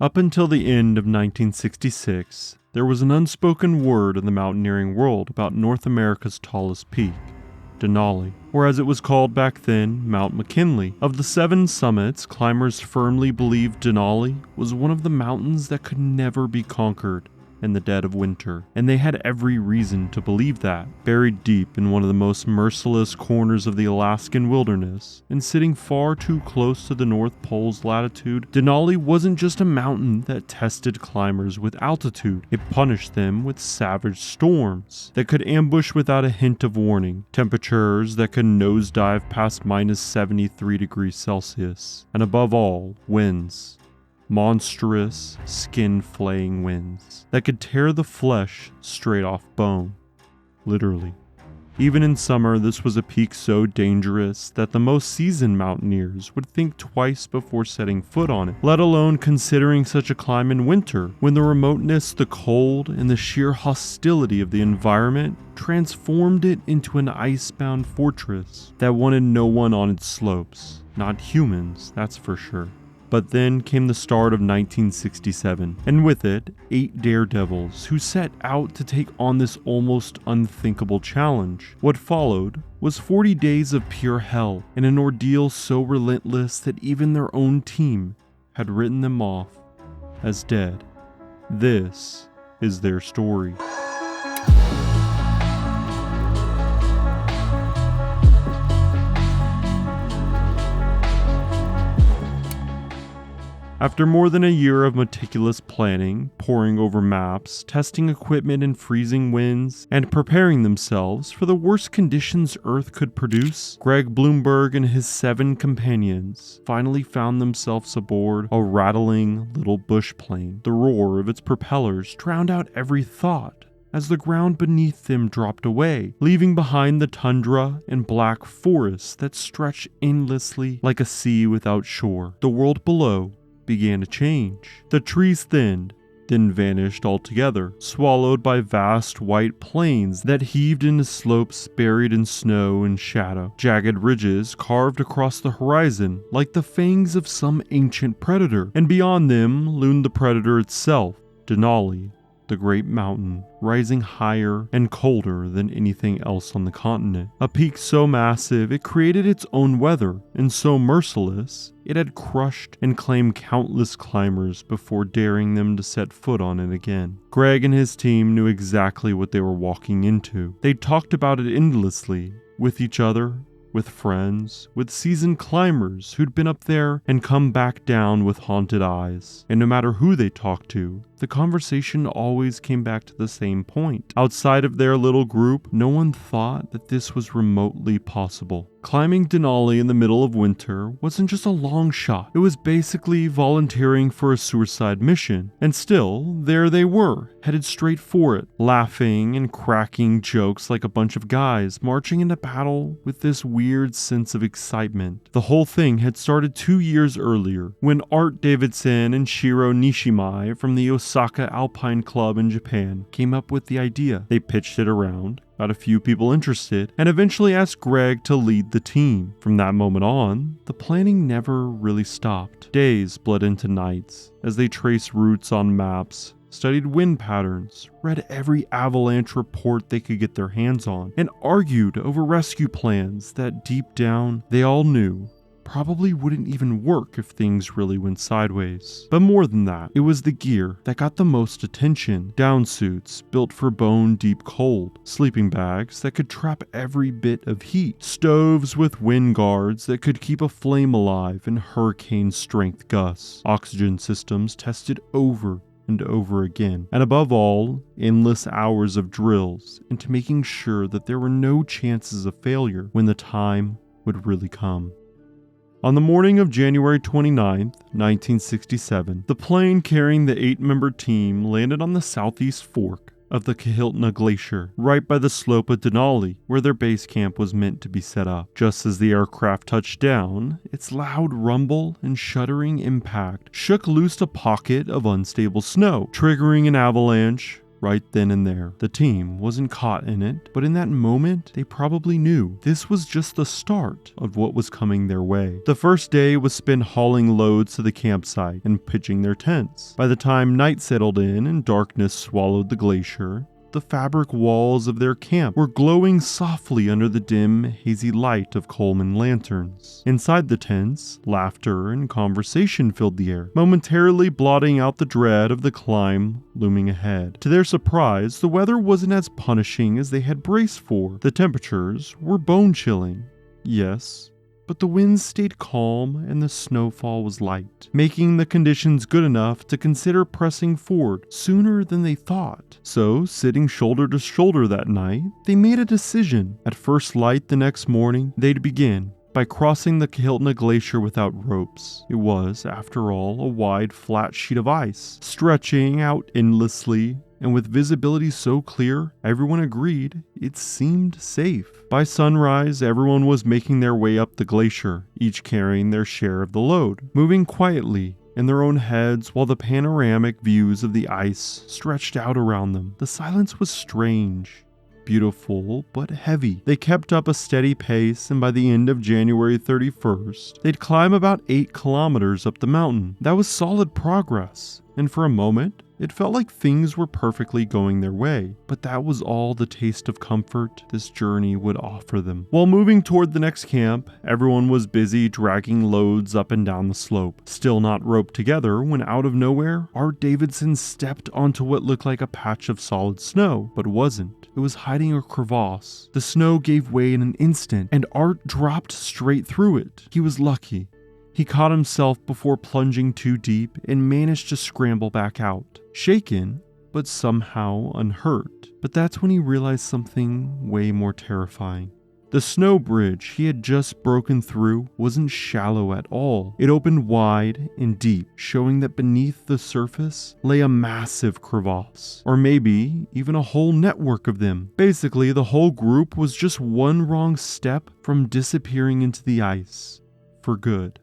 Up until the end of 1966, there was an unspoken word in the mountaineering world about North America's tallest peak, Denali, or as it was called back then, Mount McKinley. Of the 7 summits, climbers firmly believed Denali was one of the mountains that could never be conquered in the dead of winter, and they had every reason to believe that. Buried deep in one of the most merciless corners of the Alaskan wilderness, and sitting far too close to the North Pole's latitude, Denali wasn't just a mountain that tested climbers with altitude, it punished them with savage storms that could ambush without a hint of warning, temperatures that could nosedive past minus 73 degrees Celsius, and above all, winds. Monstrous, skin-flaying winds that could tear the flesh straight off bone. Literally. Even in summer, this was a peak so dangerous that the most seasoned mountaineers would think twice before setting foot on it, let alone considering such a climb in winter, when the remoteness, the cold, and the sheer hostility of the environment transformed it into an icebound fortress that wanted no one on its slopes. Not humans, that's for sure. But then came the start of 1967, and with it, 8 daredevils who set out to take on this almost unthinkable challenge. What followed was 40 days of pure hell, and an ordeal so relentless that even their own team had written them off as dead. This is their story. After more than a year of meticulous planning, poring over maps, testing equipment in freezing winds, and preparing themselves for the worst conditions Earth could produce, Greg Bloomberg and his 7 companions finally found themselves aboard a rattling little bush plane. The roar of its propellers drowned out every thought as the ground beneath them dropped away, leaving behind the tundra and black forests that stretched endlessly like a sea without shore. The world below began to change. The trees thinned, then vanished altogether, swallowed by vast white plains that heaved into slopes buried in snow and shadow. Jagged ridges carved across the horizon like the fangs of some ancient predator, and beyond them loomed the predator itself, Denali, the great mountain, rising higher and colder than anything else on the continent. A peak so massive it created its own weather, and so merciless it had crushed and claimed countless climbers before daring them to set foot on it again. Greg and his team knew exactly what they were walking into. They talked about it endlessly, with each other, with friends, with seasoned climbers who'd been up there and come back down with haunted eyes. And no matter who they talked to, the conversation always came back to the same point. Outside of their little group, no one thought that this was remotely possible. Climbing Denali in the middle of winter wasn't just a long shot. It was basically volunteering for a suicide mission. And still, there they were, headed straight for it, laughing and cracking jokes like a bunch of guys marching into battle with this weird sense of excitement. The whole thing had started 2 years earlier, when Art Davidson and Shiro Nishimai from the Osaka Alpine Club in Japan came up with the idea. They pitched it around, got a few people interested, and eventually asked Greg to lead the team. From that moment on, the planning never really stopped. Days bled into nights as they traced routes on maps, studied wind patterns, read every avalanche report they could get their hands on, and argued over rescue plans that deep down they all knew probably wouldn't even work if things really went sideways. But more than that, it was the gear that got the most attention. Down suits built for bone-deep cold, sleeping bags that could trap every bit of heat, stoves with wind guards that could keep a flame alive in hurricane-strength gusts, oxygen systems tested over and over again, and above all, endless hours of drills into making sure that there were no chances of failure when the time would really come. On the morning of January 29th, 1967, the plane carrying the 8-member team landed on the southeast fork of the Kahiltna Glacier, right by the slope of Denali, where their base camp was meant to be set up. Just as the aircraft touched down, its loud rumble and shuddering impact shook loose a pocket of unstable snow, triggering an avalanche, right then and there. The team wasn't caught in it, but in that moment, they probably knew this was just the start of what was coming their way. The first day was spent hauling loads to the campsite and pitching their tents. By the time night settled in and darkness swallowed the glacier, the fabric walls of their camp were glowing softly under the dim, hazy light of Coleman lanterns. Inside the tents, laughter and conversation filled the air, momentarily blotting out the dread of the climb looming ahead. To their surprise, the weather wasn't as punishing as they had braced for. The temperatures were bone-chilling. Yes, but the winds stayed calm and the snowfall was light, making the conditions good enough to consider pressing forward sooner than they thought. So, sitting shoulder to shoulder that night, they made a decision. At first light the next morning, they'd begin by crossing the Kahiltna Glacier without ropes. It was, after all, a wide, flat sheet of ice, stretching out endlessly, and with visibility so clear, everyone agreed it seemed safe. By sunrise, everyone was making their way up the glacier, each carrying their share of the load, moving quietly in their own heads while the panoramic views of the ice stretched out around them. The silence was strange, beautiful, but heavy. They kept up a steady pace, and by the end of January 31st, they'd climb about 8 kilometers up the mountain. That was solid progress, and for a moment, it felt like things were perfectly going their way, but that was all the taste of comfort this journey would offer them. While moving toward the next camp, everyone was busy dragging loads up and down the slope, still not roped together when out of nowhere, Art Davidson stepped onto what looked like a patch of solid snow, but wasn't. It was hiding a crevasse. The snow gave way in an instant, and Art dropped straight through it. He was lucky. He caught himself before plunging too deep and managed to scramble back out, shaken, but somehow unhurt. But that's when he realized something way more terrifying. The snow bridge he had just broken through wasn't shallow at all. It opened wide and deep, showing that beneath the surface lay a massive crevasse, or maybe even a whole network of them. Basically, the whole group was just one wrong step from disappearing into the ice for good.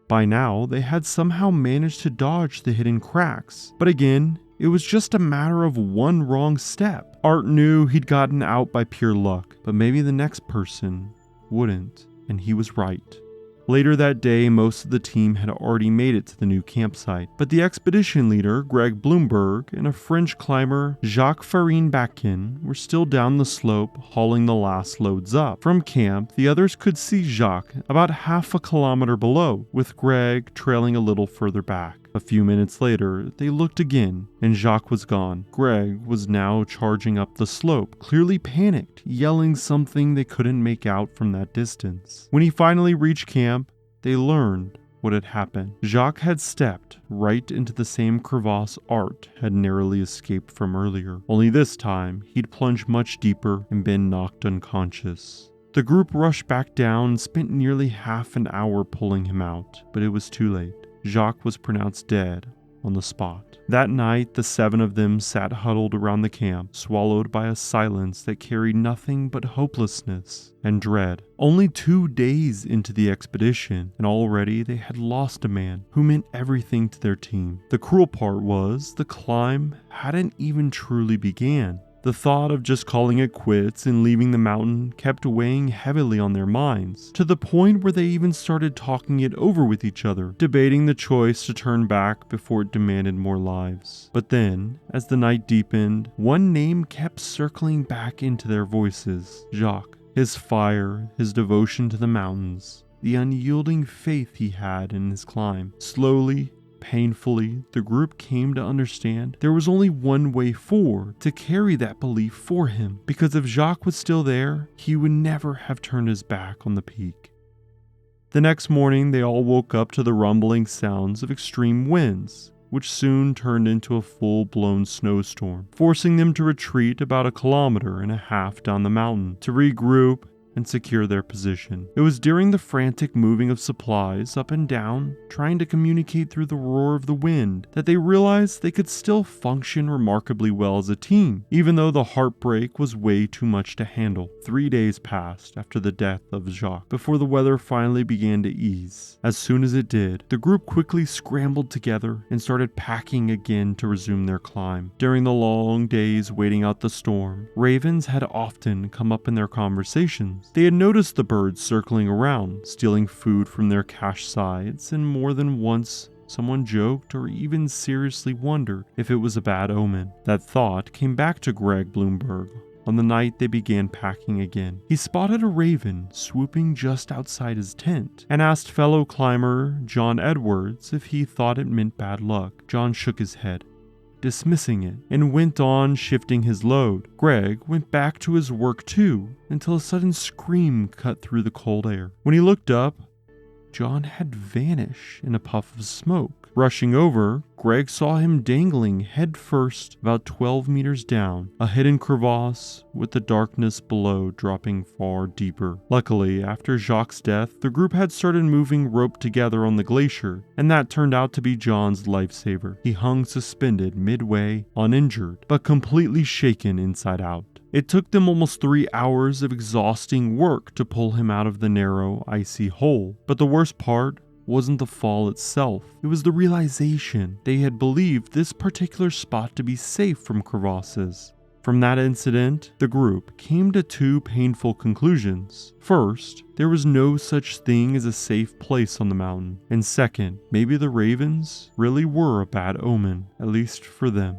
By now, they had somehow managed to dodge the hidden cracks, but again, it was just a matter of one wrong step. Art knew he'd gotten out by pure luck, but maybe the next person wouldn't, and he was right. Later that day, most of the team had already made it to the new campsite, but the expedition leader, Greg Bloomberg, and a French climber, Jacques Farine-Bacquin, were still down the slope hauling the last loads up. From camp, the others could see Jacques about half a kilometer below, with Greg trailing a little further back. A few minutes later, they looked again, and Jacques was gone. Greg was now charging up the slope, clearly panicked, yelling something they couldn't make out from that distance. When he finally reached camp, they learned what had happened. Jacques had stepped right into the same crevasse Art had narrowly escaped from earlier, only this time he'd plunged much deeper and been knocked unconscious. The group rushed back down and spent nearly half an hour pulling him out, but it was too late. Jacques was pronounced dead on the spot. That night, the 7 of them sat huddled around the camp, swallowed by a silence that carried nothing but hopelessness and dread. Only 2 days into the expedition, and already they had lost a man who meant everything to their team. The cruel part was, the climb hadn't even truly began. The thought of just calling it quits and leaving the mountain kept weighing heavily on their minds, to the point where they even started talking it over with each other, debating the choice to turn back before it demanded more lives. But then, as the night deepened, one name kept circling back into their voices: Jacques. His fire, his devotion to the mountains, the unyielding faith he had in his climb. Slowly, painfully, the group came to understand there was only one way forward, to carry that belief for him, because if Jacques was still there, he would never have turned his back on the peak. The next morning, they all woke up to the rumbling sounds of extreme winds, which soon turned into a full-blown snowstorm, forcing them to retreat about 1.5 kilometers down the mountain. To regroup and secure their position. It was during the frantic moving of supplies up and down, trying to communicate through the roar of the wind, that they realized they could still function remarkably well as a team, even though the heartbreak was way too much to handle. 3 days passed after the death of Jacques before the weather finally began to ease. As soon as it did, the group quickly scrambled together and started packing again to resume their climb. During the long days waiting out the storm, ravens had often come up in their conversations. They had noticed the birds circling around, stealing food from their cache sides, and more than once someone joked or even seriously wondered if it was a bad omen. That thought came back to Greg Bloomberg on the night they began packing again. He spotted a raven swooping just outside his tent and asked fellow climber John Edwards if he thought it meant bad luck. John shook his head, dismissing it, and went on shifting his load. Greg went back to his work too, until a sudden scream cut through the cold air. When he looked up, John had vanished in a puff of smoke. Rushing over, Greg saw him dangling head first about 12 meters down, a hidden crevasse with the darkness below dropping far deeper. Luckily, after Jacques' death, the group had started moving rope together on the glacier, and that turned out to be John's lifesaver. He hung suspended midway, uninjured, but completely shaken inside out. It took them almost 3 hours of exhausting work to pull him out of the narrow, icy hole, but the worst part wasn't the fall itself. It was the realization they had believed this particular spot to be safe from crevasses. From that incident, the group came to 2 painful conclusions. First, there was no such thing as a safe place on the mountain. And second, maybe the ravens really were a bad omen, at least for them.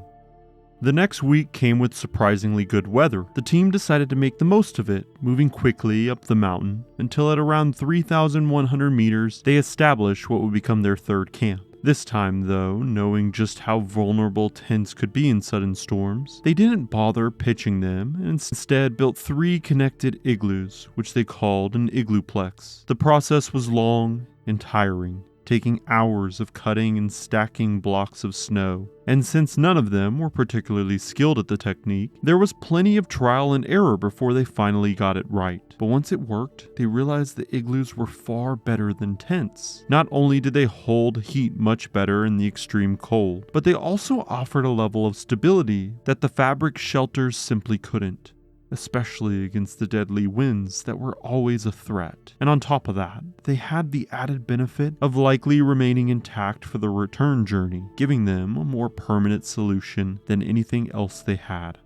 The next week came with surprisingly good weather. The team decided to make the most of it, moving quickly up the mountain until at around 3,100 meters, they established what would become their 3rd camp. This time, though, knowing just how vulnerable tents could be in sudden storms, they didn't bother pitching them and instead built 3 connected igloos, which they called an iglooplex. The process was long and tiring, taking hours of cutting and stacking blocks of snow. And since none of them were particularly skilled at the technique, there was plenty of trial and error before they finally got it right. But once it worked, they realized the igloos were far better than tents. Not only did they hold heat much better in the extreme cold, but they also offered a level of stability that the fabric shelters simply couldn't, especially against the deadly winds that were always a threat. And on top of that, they had the added benefit of likely remaining intact for the return journey, giving them a more permanent solution than anything else they had.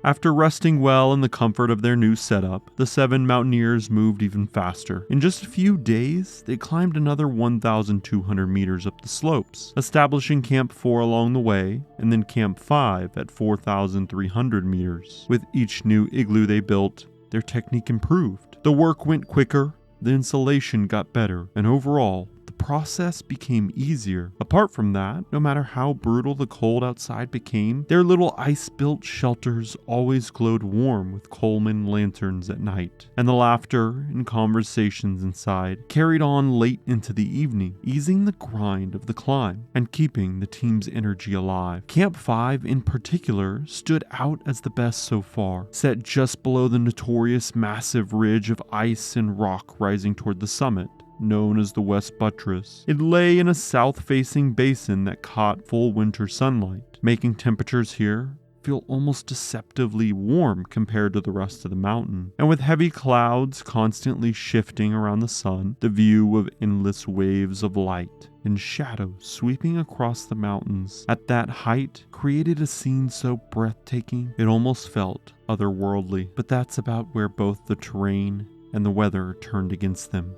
After resting well in the comfort of their new setup, the 7 mountaineers moved even faster. In just a few days, they climbed another 1,200 meters up the slopes, establishing Camp 4 along the way, and then Camp 5 at 4,300 meters. With each new igloo they built, their technique improved. The work went quicker, the insulation got better, and overall, the process became easier. Apart from that, no matter how brutal the cold outside became, their little ice-built shelters always glowed warm with Coleman lanterns at night, and the laughter and conversations inside carried on late into the evening, easing the grind of the climb and keeping the team's energy alive. Camp 5 in particular stood out as the best so far, set just below the notorious massive ridge of ice and rock rising toward the summit, known as the West Buttress. It lay in a south-facing basin that caught full winter sunlight, making temperatures here feel almost deceptively warm compared to the rest of the mountain. And with heavy clouds constantly shifting around the sun, the view of endless waves of light and shadow sweeping across the mountains at that height created a scene so breathtaking it almost felt otherworldly. But that's about where both the terrain and the weather turned against them.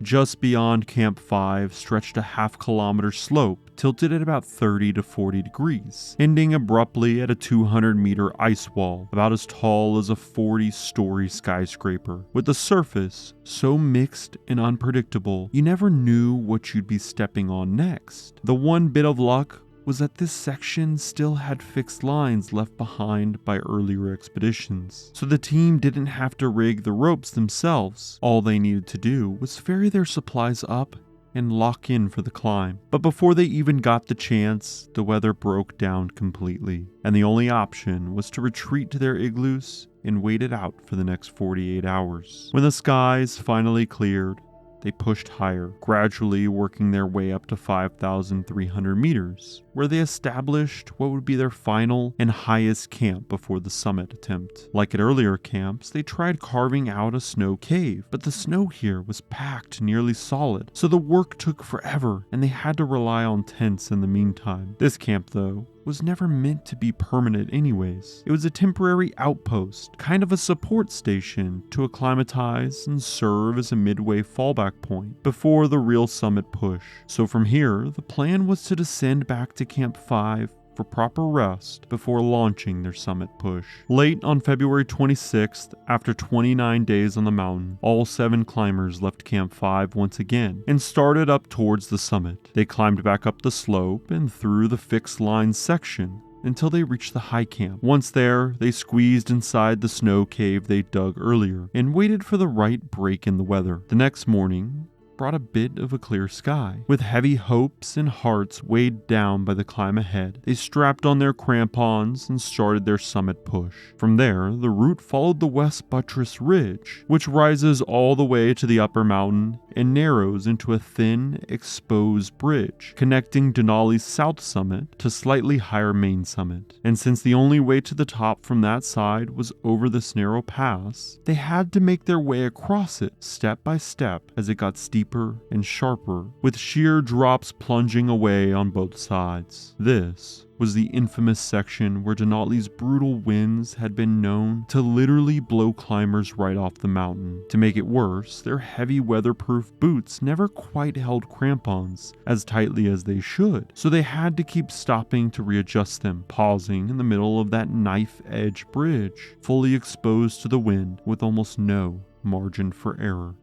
Just beyond Camp 5 stretched a half-kilometer slope tilted at about 30 to 40 degrees, ending abruptly at a 200-meter ice wall about as tall as a 40-story skyscraper, with the surface so mixed and unpredictable you never knew what you'd be stepping on next. The one bit of luck was that this section still had fixed lines left behind by earlier expeditions, so the team didn't have to rig the ropes themselves. All they needed to do was ferry their supplies up and lock in for the climb. But before they even got the chance, the weather broke down completely, and the only option was to retreat to their igloos and waited out for the next 48 hours. When the skies finally cleared, they pushed higher, gradually working their way up to 5,300 meters, where they established what would be their final and highest camp before the summit attempt. Like at earlier camps, they tried carving out a snow cave, but the snow here was packed nearly solid, so the work took forever, and they had to rely on tents in the meantime. This camp, though, was never meant to be permanent anyways. It was a temporary outpost, kind of a support station to acclimatize and serve as a midway fallback point before the real summit push. So from here, the plan was to descend back to Camp 5 for proper rest before launching their summit push. Late on February 26th, after 29 days on the mountain, all 7 climbers left Camp 5 once again and started up towards the summit. They climbed back up the slope and through the fixed line section until they reached the high camp. Once there, they squeezed inside the snow cave they dug earlier and waited for the right break in the weather. The next morning brought a bit of a clear sky. With heavy hopes and hearts weighed down by the climb ahead, they strapped on their crampons and started their summit push. From there, the route followed the West Buttress Ridge, which rises all the way to the upper mountain and narrows into a thin, exposed bridge connecting Denali's south summit to slightly higher main summit. And since the only way to the top from that side was over this narrow pass, they had to make their way across it step by step as it got steeper and sharper, with sheer drops plunging away on both sides. This was the infamous section where Denali's brutal winds had been known to literally blow climbers right off the mountain. To make it worse, their heavy weatherproof boots never quite held crampons as tightly as they should, so they had to keep stopping to readjust them, pausing in the middle of that knife-edge bridge, fully exposed to the wind with almost no margin for error.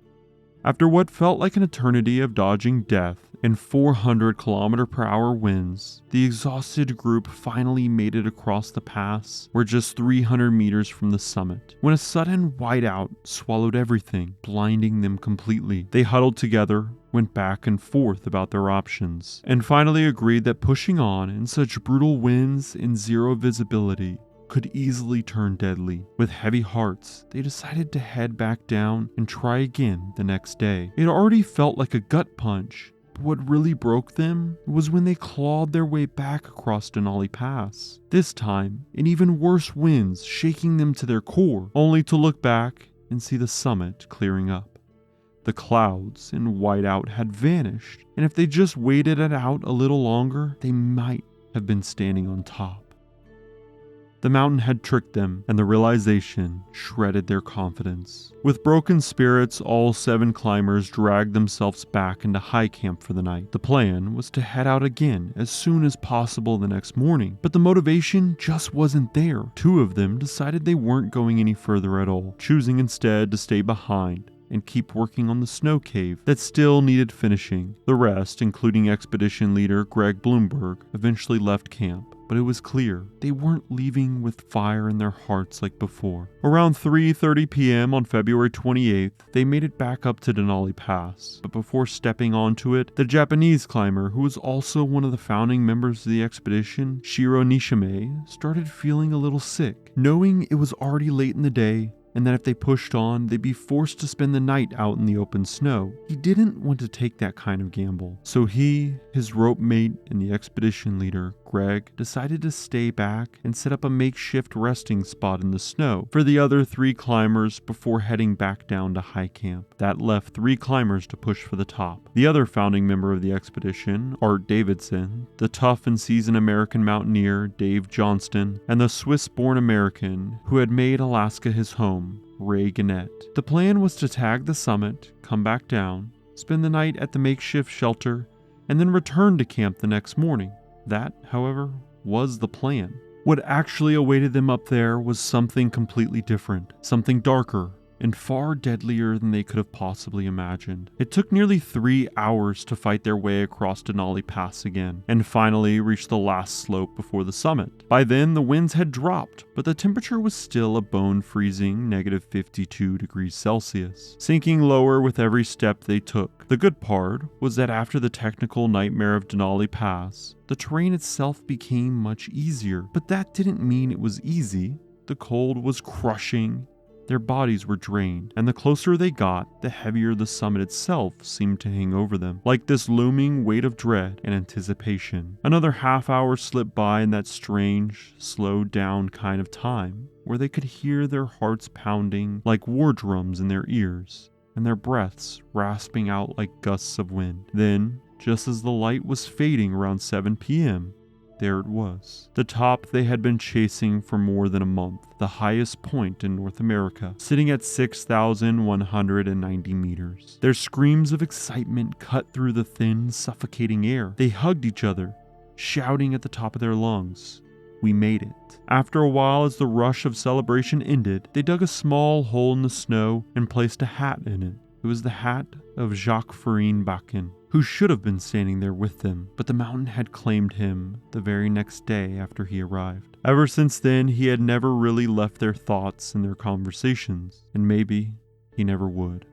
After what felt like an eternity of dodging death and 400-kilometer-per-hour winds, the exhausted group finally made it across the pass. We're just 300 meters from the summit, when a sudden whiteout swallowed everything, blinding them completely. They huddled together, went back and forth about their options, and finally agreed that pushing on in such brutal winds and zero visibility could easily turn deadly. With heavy hearts, they decided to head back down and try again the next day. It already felt like a gut punch, but what really broke them was when they clawed their way back across Denali Pass. This time, in even worse winds shaking them to their core, only to look back and see the summit clearing up. The clouds and whiteout had vanished, and if they just waited it out a little longer, they might have been standing on top. The mountain had tricked them, and the realization shredded their confidence. With broken spirits, all 7 climbers dragged themselves back into high camp for the night. The plan was to head out again as soon as possible the next morning, but the motivation just wasn't there. 2 of them decided they weren't going any further at all, choosing instead to stay behind and keep working on the snow cave that still needed finishing. The rest, including expedition leader Greg Bloomberg, eventually left camp, but it was clear they weren't leaving with fire in their hearts like before. Around 3:30 p.m. on February 28th, they made it back up to Denali Pass, but before stepping onto it, the Japanese climber, who was also one of the founding members of the expedition, Shiro Nishime, started feeling a little sick. Knowing it was already late in the day, and that if they pushed on, they'd be forced to spend the night out in the open snow, he didn't want to take that kind of gamble. So he, his rope mate, and the expedition leader, Greg, decided to stay back and set up a makeshift resting spot in the snow for the other 3 climbers before heading back down to high camp. That left 3 climbers to push for the top. The other founding member of the expedition, Art Davidson, the tough and seasoned American mountaineer, Dave Johnston, and the Swiss-born American who had made Alaska his home, Ray Gannett. The plan was to tag the summit, come back down, spend the night at the makeshift shelter, and then return to camp the next morning. That, however, was the plan. What actually awaited them up there was something completely different, something darker and far deadlier than they could have possibly imagined. It took nearly 3 hours to fight their way across Denali Pass again, and finally reached the last slope before the summit. By then, the winds had dropped, but the temperature was still a bone-freezing -52 degrees Celsius, sinking lower with every step they took. The good part was that after the technical nightmare of Denali Pass, the terrain itself became much easier, but that didn't mean it was easy. The cold was crushing. Their bodies were drained, and the closer they got, the heavier the summit itself seemed to hang over them, like this looming weight of dread and anticipation. Another half hour slipped by in that strange, slowed down kind of time, where they could hear their hearts pounding like war drums in their ears, and their breaths rasping out like gusts of wind. Then, just as the light was fading around 7 p.m., there it was. The top they had been chasing for more than a month, the highest point in North America, sitting at 6,190 meters. Their screams of excitement cut through the thin, suffocating air. They hugged each other, shouting at the top of their lungs, "We made it." After a while, as the rush of celebration ended, they dug a small hole in the snow and placed a hat in it. It was the hat of Jacques Farine Bakken, who should have been standing there with them, but the mountain had claimed him the very next day after he arrived. Ever since then, he had never really left their thoughts and their conversations, and maybe he never would.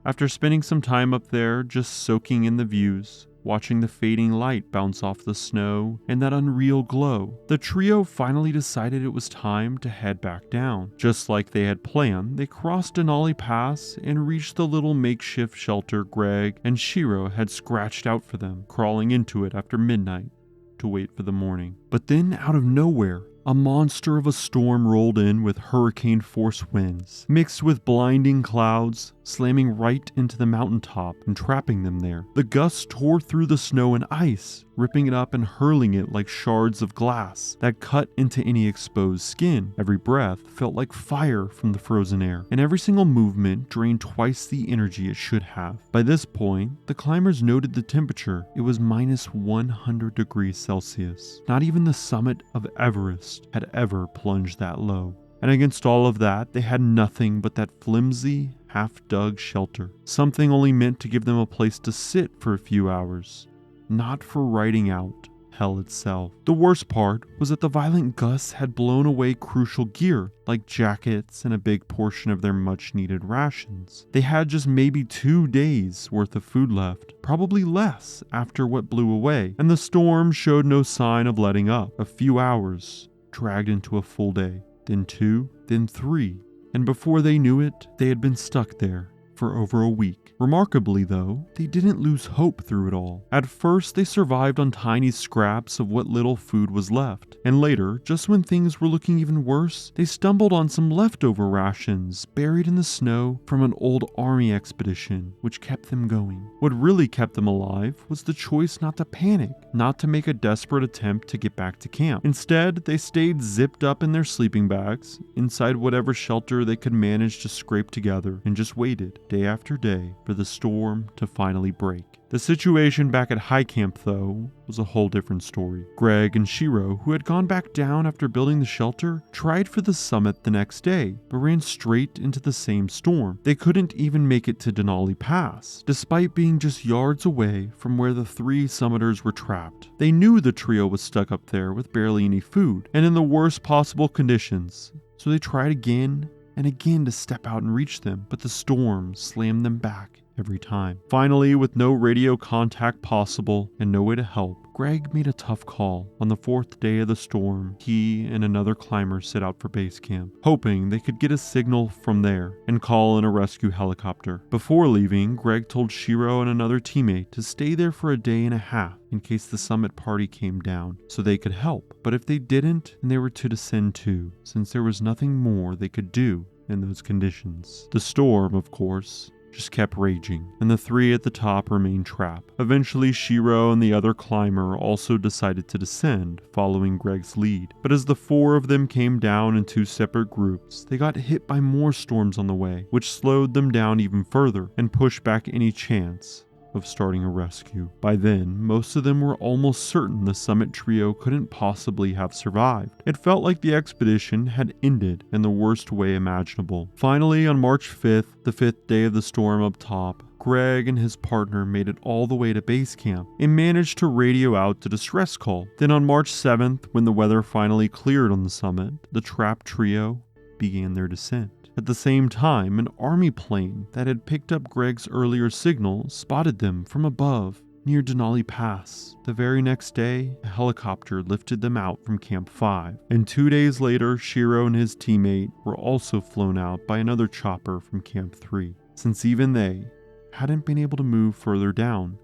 After spending some time up there just soaking in the views, watching the fading light bounce off the snow and that unreal glow, the trio finally decided it was time to head back down. Just like they had planned, they crossed Denali Pass and reached the little makeshift shelter Greg and Shiro had scratched out for them, crawling into it after midnight to wait for the morning. But then, out of nowhere, a monster of a storm rolled in with hurricane-force winds, mixed with blinding clouds, slamming right into the mountaintop and trapping them there. The gusts tore through the snow and ice, ripping it up and hurling it like shards of glass that cut into any exposed skin. Every breath felt like fire from the frozen air, and every single movement drained twice the energy it should have. By this point, the climbers noted the temperature. It was minus 100 degrees Celsius. Not even the summit of Everest had ever plunged that low. And against all of that, they had nothing but that flimsy, half-dug shelter. Something only meant to give them a place to sit for a few hours, not for riding out hell itself. The worst part was that the violent gusts had blown away crucial gear, like jackets and a big portion of their much-needed rations. They had just maybe 2 days worth of food left, probably less after what blew away, and the storm showed no sign of letting up. A few hours dragged into a full day, then 2, then 3, and before they knew it, they had been stuck there for over a week. Remarkably though, they didn't lose hope through it all. At first, they survived on tiny scraps of what little food was left, and later, just when things were looking even worse, they stumbled on some leftover rations buried in the snow from an old army expedition, which kept them going. What really kept them alive was the choice not to panic, not to make a desperate attempt to get back to camp. Instead, they stayed zipped up in their sleeping bags, inside whatever shelter they could manage to scrape together, and just waited, day after day, for the storm to finally break. The situation back at high camp, though, was a whole different story. Greg and Shiro, who had gone back down after building the shelter, tried for the summit the next day, but ran straight into the same storm. They couldn't even make it to Denali Pass, despite being just yards away from where the 3 summiters were trapped. They knew the trio was stuck up there with barely any food, and in the worst possible conditions, so they tried again and again to step out and reach them, but the storm slammed them back every time. Finally, with no radio contact possible and no way to help, Greg made a tough call. On the 4th day of the storm, he and another climber set out for base camp, hoping they could get a signal from there and call in a rescue helicopter. Before leaving, Greg told Shiro and another teammate to stay there for a day and a half in case the summit party came down, so they could help. But if they didn't, then they were to descend too, since there was nothing more they could do in those conditions. The storm, of course, just kept raging, and the 3 at the top remained trapped. Eventually, Shiro and the other climber also decided to descend, following Greg's lead. But as the 4 of them came down in 2 separate groups, they got hit by more storms on the way, which slowed them down even further and pushed back any chance of starting a rescue. By then, most of them were almost certain the summit trio couldn't possibly have survived. It felt like the expedition had ended in the worst way imaginable. Finally, on March 5th, the 5th day of the storm up top, Greg and his partner made it all the way to base camp and managed to radio out the distress call. Then on March 7th, when the weather finally cleared on the summit, the trapped trio began their descent. At the same time, an army plane that had picked up Greg's earlier signal spotted them from above near Denali Pass. The very next day, a helicopter lifted them out from Camp 5, and 2 days later, Shiro and his teammate were also flown out by another chopper from Camp 3, since even they hadn't been able to move further down,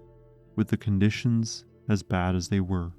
with the conditions as bad as they were.